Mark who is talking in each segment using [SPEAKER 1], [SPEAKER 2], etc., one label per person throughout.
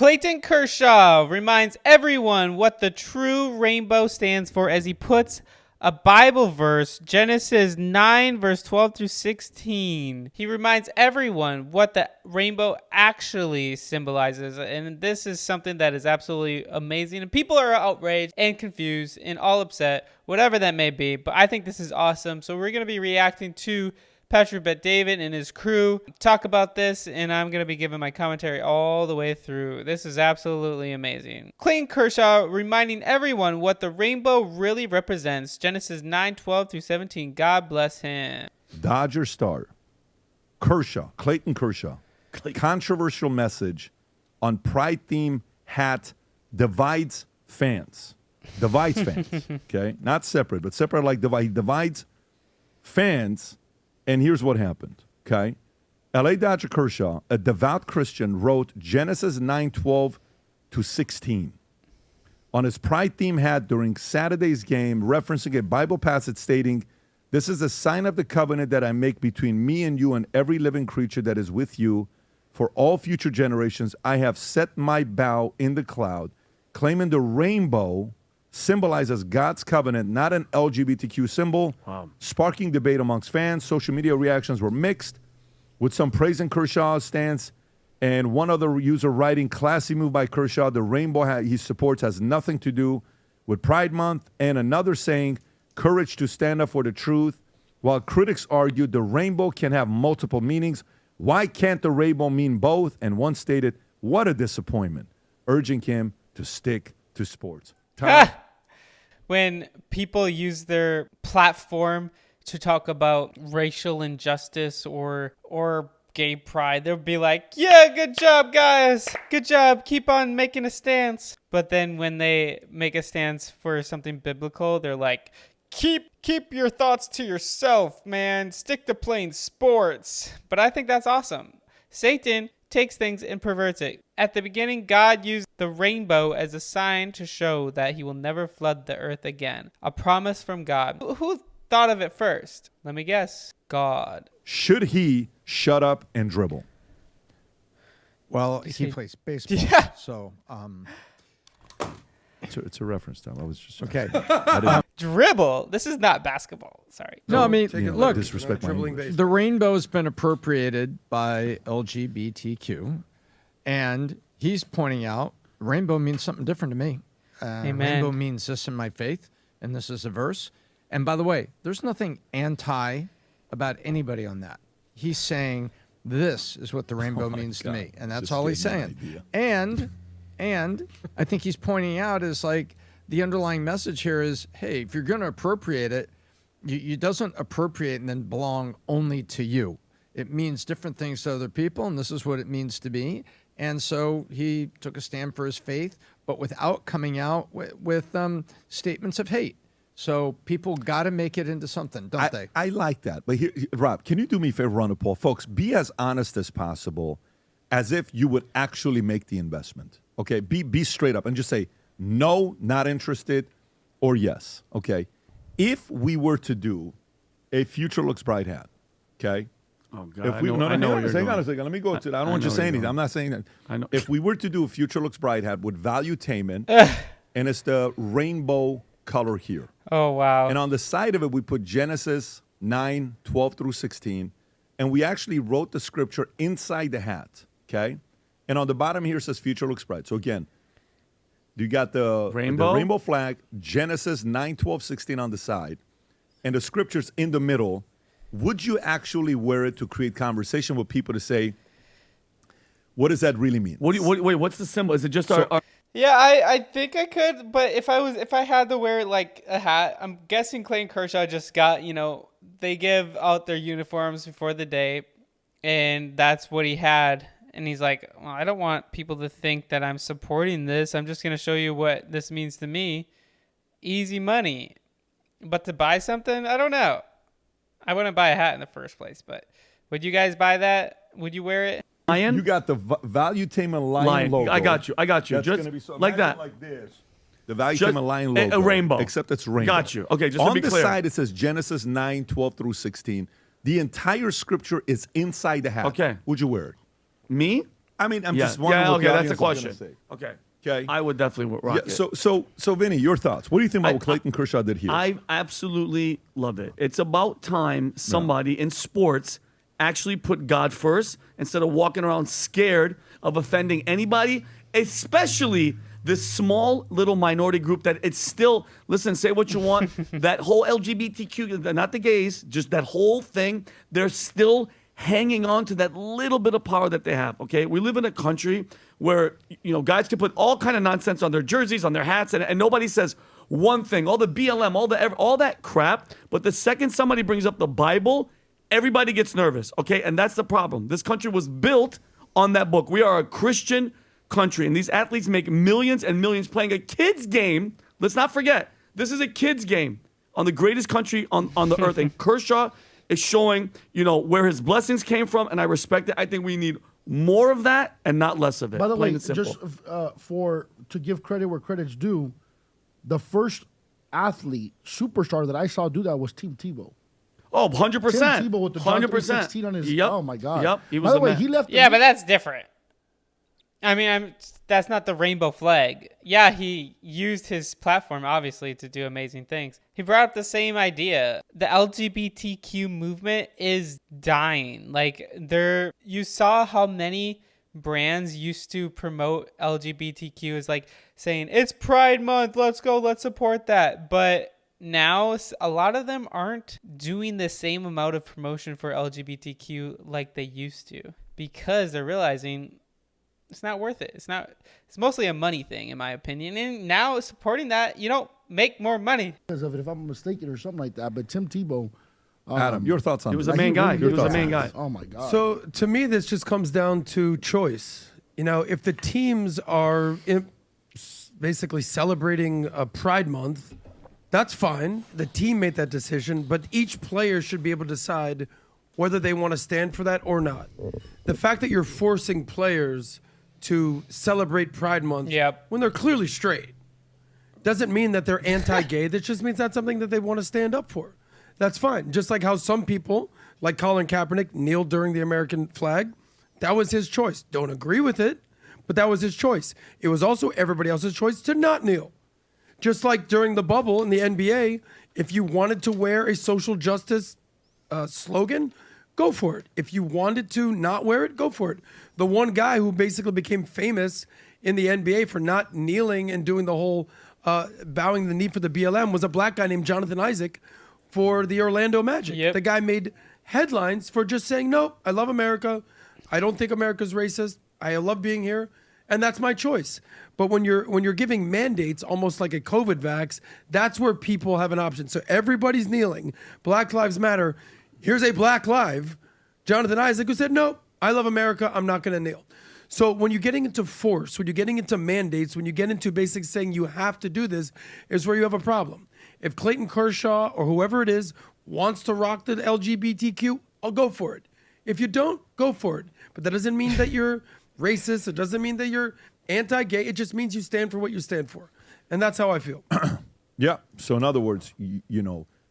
[SPEAKER 1] Clayton Kershaw reminds everyone what the true rainbow stands for as he puts a Bible verse, Genesis 9, verse 12 through 16. He reminds everyone what the rainbow actually symbolizes. And this is something that is absolutely amazing. And people are outraged and confused and all upset, whatever that may be. But I think this is awesome. So we're going to be reacting to Patrick Bet-David and his crew talk about this, and I'm going to be giving my commentary all the way through. This is absolutely amazing. Clayton Kershaw reminding everyone what the rainbow really represents. Genesis 9:12 through 17. God bless him.
[SPEAKER 2] Dodger star Clayton Kershaw. Controversial message on pride theme hat divides fans. Okay? Not separate, but separate like divide. He divides fans. And here's what happened, okay? L.A. Dodger Kershaw, a devout Christian, wrote Genesis 9:12 to 16 on his pride theme hat during Saturday's game, referencing a Bible passage stating, "This is a sign of the covenant that I make between me and you and every living creature that is with you for all future generations. I have set my bow in the cloud," claiming the rainbow symbolizes God's covenant, not an LGBTQ symbol, sparking debate amongst fans. Social media reactions were mixed, with some praising Kershaw's stance and one other user writing, "Classy move by Kershaw. The rainbow he supports has nothing to do with Pride Month," and another saying, "Courage to stand up for the truth." While critics argued the rainbow can have multiple meanings, why can't the rainbow mean both? And one stated, "What a disappointment," urging him to stick to sports.
[SPEAKER 1] When people use their platform to talk about racial injustice or gay pride, they'll be like, "Yeah, good job, guys. Good job. Keep on making a stance." But then when they make a stance for something biblical, they're like, keep your thoughts to yourself, man. Stick to playing sports. But I think that's awesome. Satan takes things and perverts it. At the beginning, God used the rainbow as a sign to show that he will never flood the earth again. A promise from God. Who thought of it first? Let me guess. God.
[SPEAKER 2] Should he shut up and dribble?
[SPEAKER 3] Well, he plays baseball.
[SPEAKER 1] Yeah.
[SPEAKER 3] So,
[SPEAKER 2] It's a reference time. I was just
[SPEAKER 3] okay.
[SPEAKER 1] Dribble. This is not basketball. Sorry.
[SPEAKER 3] No, I mean, look,
[SPEAKER 2] disrespect my
[SPEAKER 4] dribbling
[SPEAKER 2] English.
[SPEAKER 4] base.
[SPEAKER 3] the rainbow's been appropriated by LGBTQ, and he's pointing out rainbow means something different to me.
[SPEAKER 1] Amen.
[SPEAKER 3] Rainbow means this in my faith, and this is a verse. And by the way, there's nothing anti about anybody on that. He's saying this is what the rainbow means to me, and that's
[SPEAKER 2] Just
[SPEAKER 3] all he's
[SPEAKER 2] gave me an
[SPEAKER 3] saying.
[SPEAKER 2] idea.
[SPEAKER 3] And I think he's pointing out is like the underlying message here is, hey, if you're going to appropriate it, you doesn't appropriate and then belong only to you. It means different things to other people, and this is what it means to me. And so he took a stand for his faith, but without coming out with statements of hate. So people got to make it into something, don't they?
[SPEAKER 2] I like that. But here, Rob, can you do me a favor, Ron and Paul? Folks, be as honest as possible, as if you would actually make the investment. Okay, be straight up and just say, no, not interested, or yes. Okay, if we were to do a Future Looks Bright hat, okay?
[SPEAKER 4] Oh, God.
[SPEAKER 2] If we,
[SPEAKER 4] I know where you're
[SPEAKER 2] hang on a
[SPEAKER 4] going.
[SPEAKER 2] second. Let me go to that. I don't
[SPEAKER 4] I
[SPEAKER 2] want you
[SPEAKER 4] know
[SPEAKER 2] to say
[SPEAKER 4] where you're
[SPEAKER 2] anything.
[SPEAKER 4] going.
[SPEAKER 2] I'm not saying that.
[SPEAKER 4] I know.
[SPEAKER 2] If we were to do a Future Looks Bright hat with valuetainment, and it's the rainbow color here.
[SPEAKER 1] Oh, wow.
[SPEAKER 2] And on the side of it, we put Genesis 9:12 through 16, and we actually wrote the scripture inside the hat, okay? And on the bottom here says Future Looks Bright. So again, you got the rainbow flag, Genesis 9:12, 16 on the side, and the scriptures in the middle. Would you actually wear it to create conversation with people to say, what does that really mean?
[SPEAKER 4] Wait, what's the symbol? Is it just
[SPEAKER 2] So-
[SPEAKER 4] our
[SPEAKER 1] Yeah, I think I could, but if I had to wear like a hat, I'm guessing Clayton Kershaw just got, they give out their uniforms before the day, and that's what he had. And he's like, well, I don't want people to think that I'm supporting this. I'm just going to show you what this means to me. Easy money. But to buy something, I don't know. I wouldn't buy a hat in the first place, but would you guys buy that? Would you wear it?
[SPEAKER 4] lion?
[SPEAKER 2] You got the valuetainment lion logo.
[SPEAKER 4] I got you.
[SPEAKER 2] That's
[SPEAKER 4] Just
[SPEAKER 2] going to be so
[SPEAKER 4] like
[SPEAKER 2] imagine
[SPEAKER 4] that.
[SPEAKER 2] like this. The valuetainment lion
[SPEAKER 4] a
[SPEAKER 2] logo.
[SPEAKER 4] rainbow.
[SPEAKER 2] Except it's rainbow.
[SPEAKER 4] Got you. Okay, just to
[SPEAKER 2] on
[SPEAKER 4] be
[SPEAKER 2] the
[SPEAKER 4] clear.
[SPEAKER 2] side, it says Genesis 9:12 through 16. The entire scripture is inside the hat.
[SPEAKER 4] Okay.
[SPEAKER 2] Would you wear it?
[SPEAKER 4] Me?
[SPEAKER 2] I mean, I'm
[SPEAKER 4] Yeah.
[SPEAKER 2] just wondering
[SPEAKER 4] Yeah,
[SPEAKER 2] what
[SPEAKER 4] okay,
[SPEAKER 2] the
[SPEAKER 4] that's the
[SPEAKER 2] audience is
[SPEAKER 4] question.
[SPEAKER 2] gonna say.
[SPEAKER 4] Okay.
[SPEAKER 2] Okay.
[SPEAKER 4] I would definitely rock
[SPEAKER 2] Yeah,
[SPEAKER 4] it.
[SPEAKER 2] so, Vinny, your thoughts. What do you think about what Clayton Kershaw did here?
[SPEAKER 4] I absolutely love it. It's about time somebody in sports actually put God first instead of walking around scared of offending anybody, especially this small little minority group that it's still, listen, say what you want, that whole LGBTQ, not the gays, just that whole thing, they're still hanging on to that little bit of power that they have, okay? We live in a country where, guys can put all kind of nonsense on their jerseys, on their hats, and nobody says one thing, all the BLM, all that crap, but the second somebody brings up the Bible, everybody gets nervous, okay? And that's the problem. This country was built on that book. We are a Christian country, and these athletes make millions and millions playing a kid's game. Let's not forget, this is a kid's game on the greatest country on the earth, and Kershaw is showing, where his blessings came from, and I respect it. I think we need more of that and not less of it.
[SPEAKER 5] By the way,
[SPEAKER 4] Plain and simple.
[SPEAKER 5] just to give credit where credit's due, the first athlete superstar that I saw do that was Tim Tebow.
[SPEAKER 4] Oh, 100%.
[SPEAKER 5] Tim Tebow with the
[SPEAKER 4] 100%.
[SPEAKER 5] on his.
[SPEAKER 4] Yep.
[SPEAKER 5] Oh my God.
[SPEAKER 4] Yep. He was
[SPEAKER 5] By the
[SPEAKER 4] the
[SPEAKER 5] way,
[SPEAKER 4] man.
[SPEAKER 5] he left.
[SPEAKER 1] Yeah, but that's different. I mean, that's not the rainbow flag. Yeah, he used his platform, obviously, to do amazing things. He brought up the same idea. The LGBTQ movement is dying. Like, you saw how many brands used to promote LGBTQ as like saying, it's Pride Month, let's go, let's support that. But now a lot of them aren't doing the same amount of promotion for LGBTQ like they used to because they're realizing it's not worth it. It's mostly a money thing, in my opinion. And now supporting that, make more money.
[SPEAKER 5] Because of it, if I'm mistaken or something like that. But Tim Tebow.
[SPEAKER 2] Adam, your thoughts on
[SPEAKER 4] He was
[SPEAKER 2] this?
[SPEAKER 4] a main guy. He was a main guy.
[SPEAKER 5] Oh my God.
[SPEAKER 6] So to me, this just comes down to choice. If the teams are basically celebrating a Pride Month, that's fine. The team made that decision, but each player should be able to decide whether they want to stand for that or not. The fact that you're forcing players to celebrate Pride Month when they're clearly straight doesn't mean that they're anti-gay. That just means that's something that they want to stand up for. That's fine. Just like how some people, like Colin Kaepernick, kneeled during the American flag. That was his choice. Don't agree with it, but that was his choice. It was also everybody else's choice to not kneel. Just like during the bubble in the NBA, if you wanted to wear a social justice slogan, go for it. If you wanted to not wear it, go for it. The one guy who basically became famous in the NBA for not kneeling and doing the whole bowing the knee for the BLM was a black guy named Jonathan Isaac for the Orlando Magic.
[SPEAKER 1] Yep.
[SPEAKER 6] The guy made headlines for just saying, no, I love America. I don't think America's racist. I love being here. And that's my choice. But when you're giving mandates, almost like a COVID vax, that's where people have an option. So everybody's kneeling. Black Lives Matter. Here's a Black Live, Jonathan Isaac, who said, no, I love America. I'm not going to kneel. So when you're getting into force, when you're getting into mandates, when you get into basically saying you have to do this, is where you have a problem. If Clayton Kershaw or whoever it is wants to rock the LGBTQ, I'll go for it. If you don't, go for it. But that doesn't mean that you're racist. It doesn't mean that you're anti-gay. It just means you stand for what you stand for. And that's how I feel.
[SPEAKER 2] Yeah. So in other words,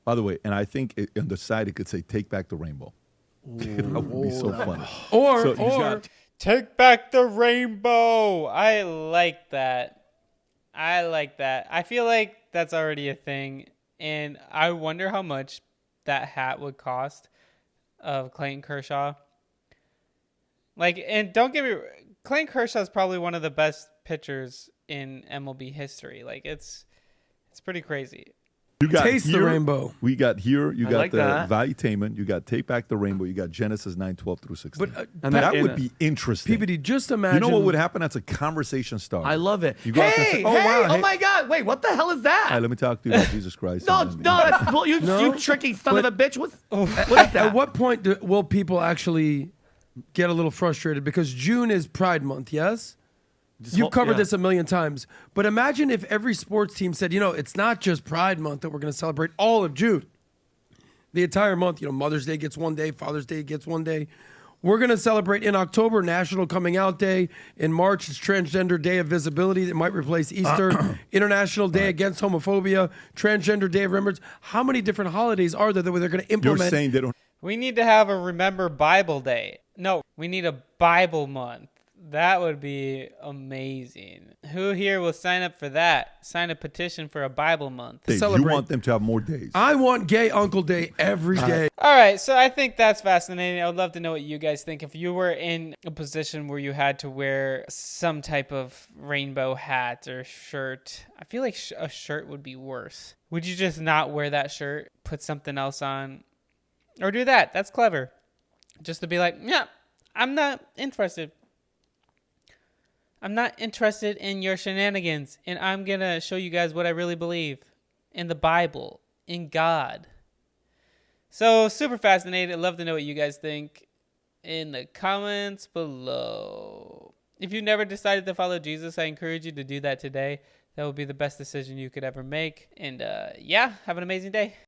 [SPEAKER 2] by the way, and I think on the side it could say, take back the rainbow. That would be so funny.
[SPEAKER 6] Or
[SPEAKER 1] Take back the rainbow. I like that. I feel like that's already a thing. And I wonder how much that hat would cost of Clayton Kershaw. And don't get me, Clayton Kershaw is probably one of the best pitchers in MLB history. It's pretty crazy.
[SPEAKER 2] You got
[SPEAKER 6] Taste the
[SPEAKER 2] here,
[SPEAKER 6] rainbow.
[SPEAKER 2] We got here. You
[SPEAKER 4] I
[SPEAKER 2] got
[SPEAKER 4] like
[SPEAKER 2] the
[SPEAKER 4] that.
[SPEAKER 2] Valuetainment. You got Take Back the Rainbow. You got Genesis 9:12 through 16.
[SPEAKER 6] But
[SPEAKER 4] And
[SPEAKER 2] that
[SPEAKER 4] that-
[SPEAKER 2] would be interesting.
[SPEAKER 6] PBD, just imagine.
[SPEAKER 2] You know what would happen? That's a conversation starter.
[SPEAKER 4] I love it.
[SPEAKER 2] You go out there and say, oh, wow.
[SPEAKER 4] Oh
[SPEAKER 2] hey-
[SPEAKER 4] my God. Wait, what the hell is that?
[SPEAKER 2] All right, let me talk to you about Jesus Christ.
[SPEAKER 4] No,
[SPEAKER 2] and then-
[SPEAKER 4] that's well, you tricky son of a bitch. What is that?
[SPEAKER 6] At what point will people actually get a little frustrated? Because June is Pride Month, yes? You've covered this a million times. But imagine if every sports team said, it's not just Pride Month that we're going to celebrate all of June. The entire month, Mother's Day gets one day, Father's Day gets one day. We're going to celebrate in October National Coming Out Day. In March, it's Transgender Day of Visibility that might replace Easter. International Day Against Homophobia. Transgender Day of Remembrance. How many different holidays are there that they're going to
[SPEAKER 2] You're
[SPEAKER 6] implement?
[SPEAKER 2] saying they don't.
[SPEAKER 1] We need to have a Remember Bible Day. No, we need a Bible month. That would be amazing. Who here will sign up for that? Sign a petition for a Bible month.
[SPEAKER 2] Dave, you
[SPEAKER 6] Celebrate.
[SPEAKER 2] want them to have more days.
[SPEAKER 6] I want Gay Uncle Day every day.
[SPEAKER 1] All right, so I think that's fascinating. I would love to know what you guys think. If you were in a position where you had to wear some type of rainbow hat or shirt, I feel like a shirt would be worse. Would you just not wear that shirt, put something else on, or do that? That's clever. Just to be like, yeah, I'm not interested. I'm not interested in your shenanigans, and I'm going to show you guys what I really believe in the Bible, in God. So, super fascinated. I'd love to know what you guys think in the comments below. If you've never decided to follow Jesus, I encourage you to do that today. That would be the best decision you could ever make. And yeah, have an amazing day.